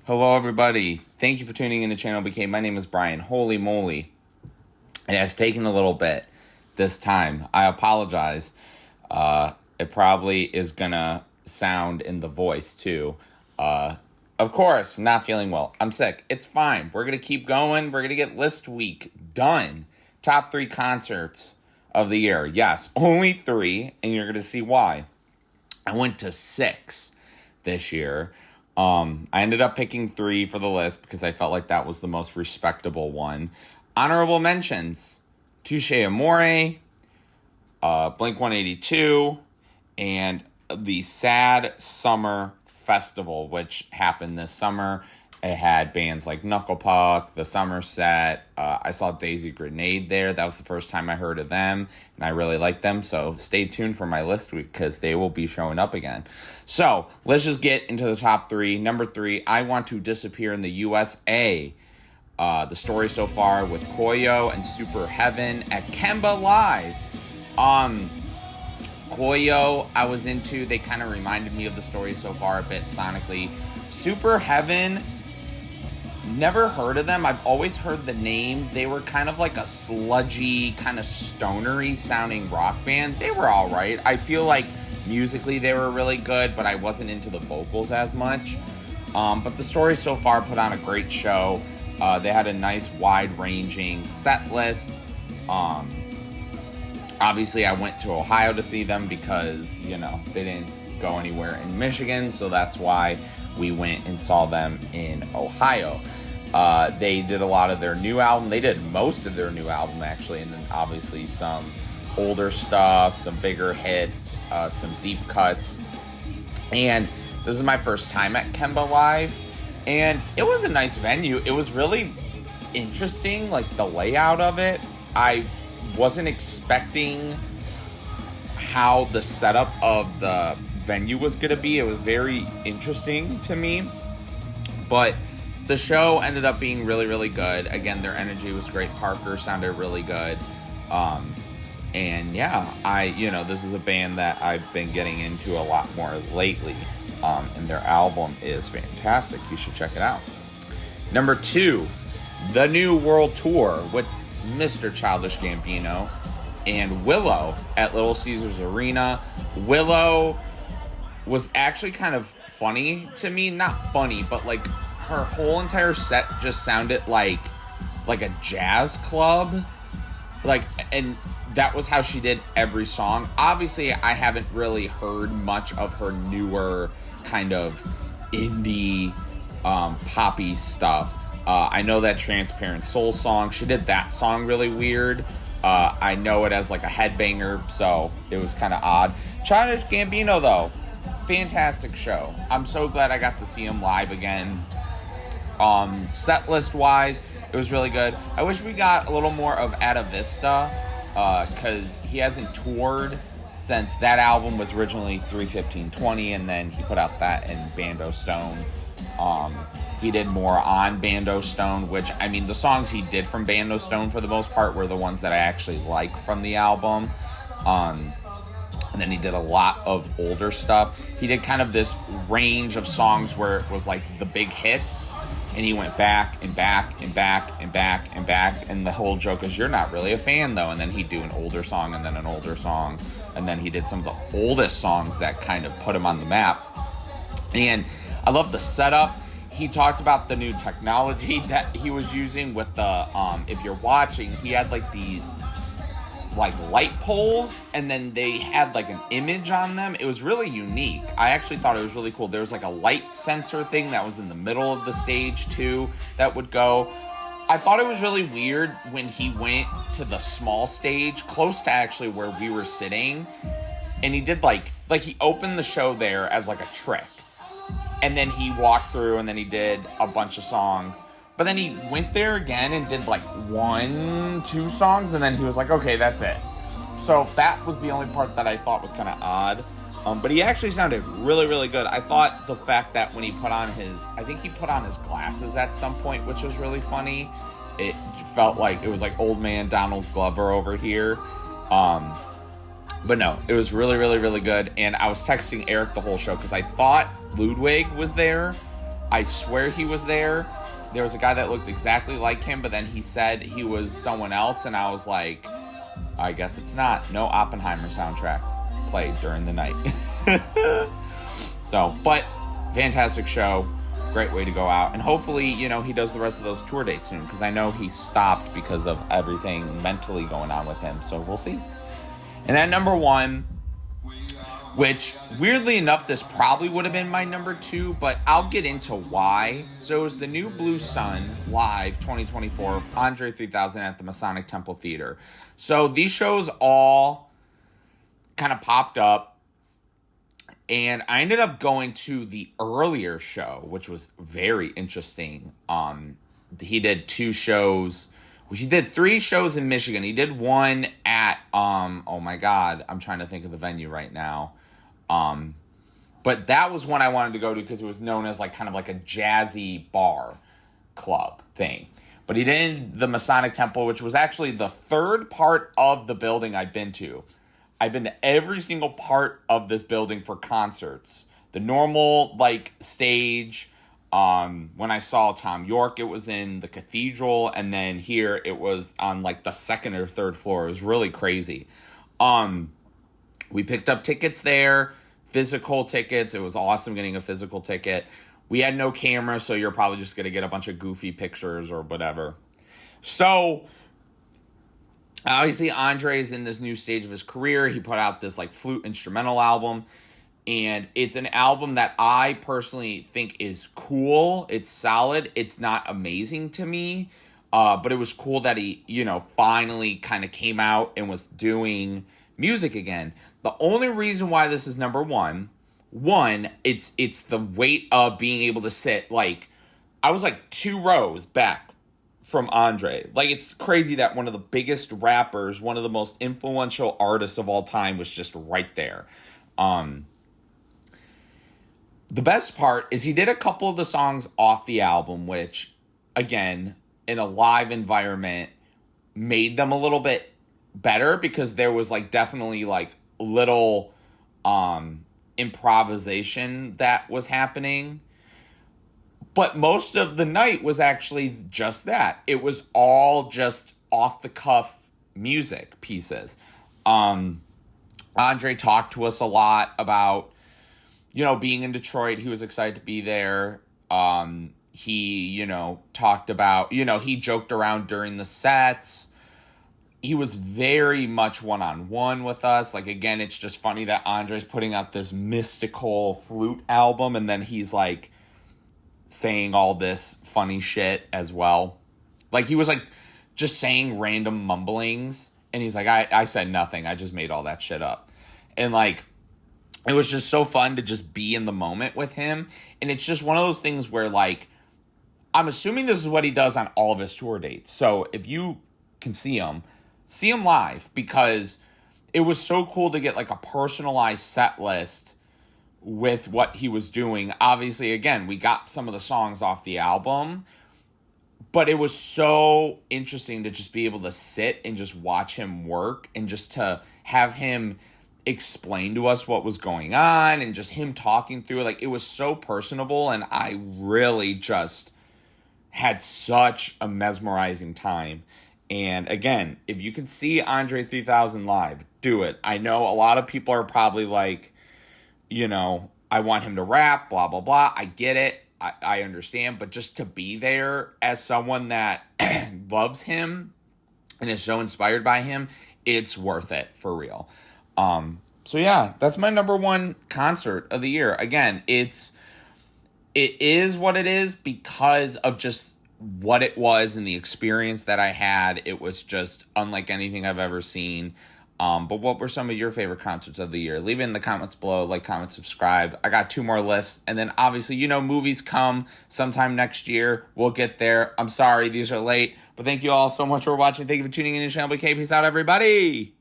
Hello, everybody. Thank you for tuning in to ChannelBK. My name is Brian. Holy moly. It has taken a little bit this time. I apologize. It probably is going to sound in the voice, too. Of course, not feeling well. I'm sick. It's fine. We're going to keep going. We're going to get list week done. Top 3 concerts of the year. Yes, only 3, and you're going to see why. I went to 6 this year. I ended up picking 3 for the list because I felt like that was the most respectable one. Honorable mentions: Touche Amore, Blink-182, and the Sad Summer Festival, which happened this summer. It had bands like Knuckle Puck, The Somerset. I saw Daisy Grenade there. That was the first time I heard of them, and I really liked them. So stay tuned for my list week because they will be showing up again. So let's just get into the top 3. Number 3, I Want to Disappear in the USA. The story so far with Koyo and Superheaven at KEMBA Live. Koyo, I was into. They kind of reminded me of the story so far a bit sonically. Superheaven, never heard of them. I've always heard the name. They were kind of like a sludgy, kind of stonery sounding rock band. They were all right. I feel like musically they were really good, but I wasn't into the vocals as much. But the story so far put on a great show. They had a nice wide-ranging set list. Obviously, I went to Ohio to see them because, they didn't go anywhere in Michigan, so that's why we went and saw them in Ohio. They did a lot of their new album. They did most of their new album, actually, and then obviously some older stuff, some bigger hits, some deep cuts. And this is my first time at KEMBA Live, and it was a nice venue. It was really interesting, like the layout of it. I wasn't expecting how the setup of the venue was going to be. It was very interesting to me, but the show ended up being really, really good. Again, their energy was great. Parker sounded really good. And yeah, this is a band that I've been getting into a lot more lately. And their album is fantastic. You should check it out. Number 2, the New World Tour with Mr. Childish Gambino and WILLOW at Little Caesars Arena. WILLOW was actually kind of funny to me. Not funny, but like her whole entire set just sounded like a jazz club. And that was how she did every song. Obviously, I haven't really heard much of her newer kind of indie poppy stuff. I know that Transparent Soul song. She did that song really weird. I know it as like a headbanger, so it was kind of odd. Childish Gambino, though, fantastic show. I'm so glad I got to see him live again. Set list wise, it was really good. I wish we got a little more of Atta Vista, because he hasn't toured since that album was originally 3/15/20, and then he put out that in Bando Stone. He did more on Bando Stone, which, I mean, the songs he did from Bando Stone for the most part were the ones that I actually like from the album. And then he did a lot of older stuff. He did kind of this range of songs where it was like the big hits, and he went back and back and back and back and back. And the whole joke is, you're not really a fan, though. And then he'd do an older song and then an older song. And then he did some of the oldest songs that kind of put him on the map. And I love the setup. He talked about the new technology that he was using with the, if you're watching, he had like these like light poles, and then they had like an image on them. It was really unique. I actually thought it was really cool. There was like a light sensor thing that was in the middle of the stage too that would go. I thought it was really weird when he went to the small stage close to actually where we were sitting, and he did like he opened the show there as like a trick. And then he walked through, and then he did a bunch of songs. But then he went there again and did like 1-2 songs, and then he was like, okay, that's it. So that was the only part that I thought was kind of odd. But he actually sounded really, really good. I thought the fact that when he put on I think he put on his glasses at some point, which was really funny. It felt like it was like old man Donald Glover over here. But no, it was really, really, really good. And I was texting Eric the whole show because I thought Ludwig was there. I swear he was there. There was a guy that looked exactly like him, but then he said he was someone else, and I was like, I guess it's not. No Oppenheimer soundtrack played during the night. So, but fantastic show. Great way to go out. And hopefully, you know, he does the rest of those tour dates soon, because I know he stopped because of everything mentally going on with him. So we'll see. And at number 1, which weirdly enough, this probably would have been my number 2, but I'll get into why. So it was the new Blue Sun Live 2024 of André 3000 at the Masonic Temple Theater. So these shows all kind of popped up. And I ended up going to the earlier show, which was very interesting. He did 2 shows. He did 3 shows in Michigan. He did one at, oh my God, I'm trying to think of the venue right now. But that was one I wanted to go to because it was known as like kind of like a jazzy bar club thing. But he did the Masonic Temple, which was actually the 3rd part of the building I'd been to. I've been to every single part of this building for concerts. The normal, like, stage. When I saw Tom York, it was in the cathedral. And then here, it was on, like, the 2nd or 3rd floor. It was really crazy. We picked up tickets there. Physical tickets. It was awesome getting a physical ticket. We had no camera, so you're probably just going to get a bunch of goofy pictures or whatever. So obviously, Andre's in this new stage of his career. He put out this like flute instrumental album, and it's an album that I personally think is cool. It's solid. It's not amazing to me, but it was cool that he, you know, finally kind of came out and was doing music again. The only reason why this is number 1, it's the weight of being able to sit, like, I was like 2 rows back from André. Like, it's crazy that one of the biggest rappers, one of the most influential artists of all time was just right there. The best part is he did a couple of the songs off the album, which, again, in a live environment, made them a little bit better because there was, like, definitely, like, little improvisation that was happening. But most of the night was actually just that. It was all just off-the-cuff music pieces. André talked to us a lot about, you know, being in Detroit. He was excited to be there. He, you know, talked about, you know, he joked around during the sets. He was very much one-on-one with us. Like, again, it's just funny that André's putting out this mystical flute album, and then he's, like, saying all this funny shit as well. Like, he was, like, just saying random mumblings, and he's like, I said nothing. I just made all that shit up. And, like, it was just so fun to just be in the moment with him. And it's just one of those things where, like, I'm assuming this is what he does on all of his tour dates. So if you can see him live, because it was so cool to get, like, a personalized set list with what he was doing. Obviously, again, we got some of the songs off the album, but it was so interesting to just be able to sit and just watch him work and just to have him explain to us what was going on and just him talking through it. Like, it was so personable, and I really just had such a mesmerizing time. And again, if you can see André 3000 live, do it. I know a lot of people are probably like, you know, I want him to rap, blah, blah, blah. I get it. I understand. But just to be there as someone that loves him and is so inspired by him, it's worth it for real. So yeah, that's my number 1 concert of the year. Again, it is what it is because of just what it was and the experience that I had. It was just unlike anything I've ever seen. But what were some of your favorite concerts of the year? Leave it in the comments below. Like, comment, subscribe. I got 2 more lists. And then obviously, you know, movies come sometime next year. We'll get there. I'm sorry these are late. But thank you all so much for watching. Thank you for tuning in to ChannelBK. Peace out, everybody.